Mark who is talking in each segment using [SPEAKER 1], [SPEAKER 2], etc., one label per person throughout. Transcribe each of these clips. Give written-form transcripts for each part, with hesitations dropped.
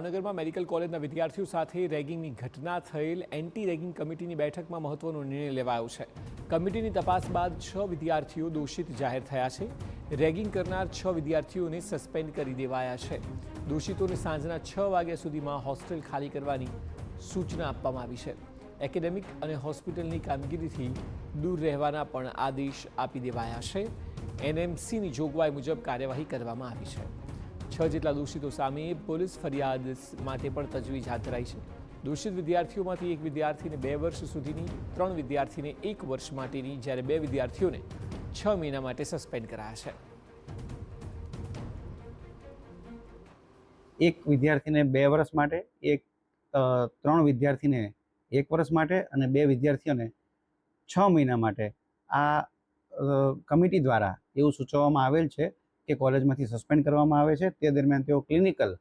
[SPEAKER 1] ભાવનગરમાં મેડિકલ કોલેજના વિદ્યાર્થીઓ સાથે રેગિંગની ઘટના થયેલ એન્ટી રેગિંગ કમિટીની બેઠકમાં મહત્વનો નિર્ણય લેવાયો છે. કમિટીની તપાસ બાદ 6 વિદ્યાર્થીઓ દોષિત જાહેર થયા છે. રેગિંગ કરનાર 6 વિદ્યાર્થીઓને સસ્પેન્ડ કરી દેવાયા છે. દોષિતોને સાંજના 6 વાગ્યા સુધીમાં હોસ્ટેલ ખાલી કરવાની સૂચના આપવામાં આવી છે. એકેડેમિક અને હોસ્પિટલની કામગીરીથી દૂર રહેવાના પણ આદેશ આપી દેવાયા છે. એનએમસીની જોગવાઈ મુજબ કાર્યવાહી કરવામાં આવી છે. 6 જેટલા દોષિતો સામે પોલીસ ફરિયાદ માટે પણ તજવીજ હાથ ધરાઈ છે. દોષિત વિદ્યાર્થીઓમાંથી એક વિદ્યાર્થીને 2 વર્ષ સુધીની, 3 વિદ્યાર્થીને 1 વર્ષ માટેની, જ્યારે 2 વિદ્યાર્થીઓને 6 મહિના માટે સસ્પેન્ડ કરાયા છે.
[SPEAKER 2] એક વિદ્યાર્થીને 2 વર્ષ માટે, 3 વિદ્યાર્થીને 1 વર્ષ માટે અને 2 વિદ્યાર્થીઓને 6 મહિના માટે આ કમિટી દ્વારા એવું સૂચવવામાં આવેલ છે કે કોલેજમાંથી સસ્પેન્ડ કરવામાં આવે છે. તે દરમિયાન તેઓ ક્લિનિકલ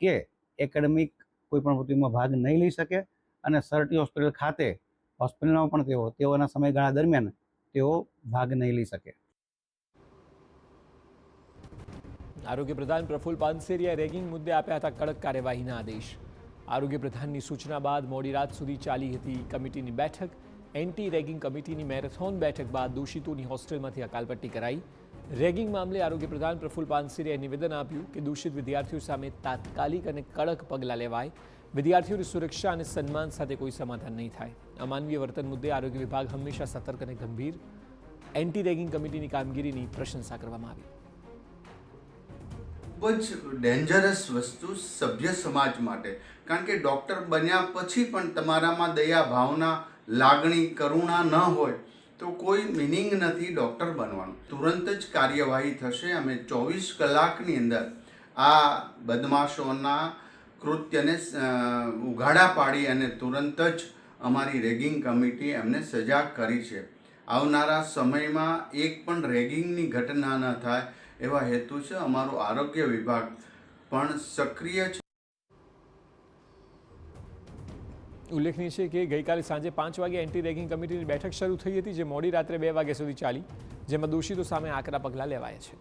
[SPEAKER 2] કે એકેડેમિક કોઈપણ પ્રવૃત્તિમાં ભાગ નહીં લઈ શકે અને સરટી હોસ્પિટલ ખાતે હોસ્પિટલમાં પણ તેઓના સમયગાળા દરમિયાન તેઓ ભાગ નહીં લઈ શકે.
[SPEAKER 1] આરોગ્ય પ્રધાન પ્રફુલ્લ પાનસેરિયાએ રેગિંગ મુદ્દે આપ્યા હતા કડક કાર્યવાહીના આદેશ. આરોગ્ય પ્રધાનની સૂચના બાદ મોડી રાત સુધી ચાલી હતી કમિટીની બેઠક. એન્ટી રેગિંગ કમિટીની મેરેથોન બેઠક બાદ દોષિતોની હોસ્ટેલમાંથી હકાલપટ્ટી કરાઈ. રેગિંગ મામલે આરોગ્ય પ્રધાન પ્રફુલ્લ પાનસેરિયાએ નિવેદન આપ્યું કે દોષિત વિદ્યાર્થીઓ સામે તાત્કાલિક અને કડક પગલાં લેવાય. વિદ્યાર્થીઓની સુરક્ષા અને સન્માન સાથે કોઈ સમાધાન નહીં થાય. અમાનવીય વર્તન મુદ્દે આરોગ્ય વિભાગ હંમેશા સતર્ક અને ગંભીર. એન્ટી રેગિંગ કમિટીની કામગીરીની પ્રશંસા કરવામાં આવી.
[SPEAKER 3] ખૂબ જ ડેન્જરસ વસ્તુ સભ્ય સમાજ માટે, કારણ કે ડૉક્ટર બન્યા પછી પણ તમારામાં દયા, ભાવના, લાગણી, કરુણા ન હોય તો કોઈ મિનિંગ નથી ડૉક્ટર બનવાનું. તુરંત જ કાર્યવાહી થશે. અમે 24 કલાકની અંદર આ બદમાશોના કૃત્યને ઉઘાડા પાડી અને તુરંત જ અમારી રેગિંગ કમિટી એમને સજા કરી છે. આવનારા સમયમાં એક પણ રેગિંગની ઘટના ન થાય એવા હેતુ છે. અમારું આરોગ્ય વિભાગ પણ સક્રિય છે.
[SPEAKER 1] ઉલ્લેખનીય છે કે ગઈકાલે સાંજે 5 વાગે એન્ટી રેગિંગ કમિટીની બેઠક શરૂ થઈ હતી, જે મોડી રાત્રે 2 વાગ્યા સુધી ચાલી, જેમાં દોષિતો સામે આકરા પગલાં લેવાયા છે.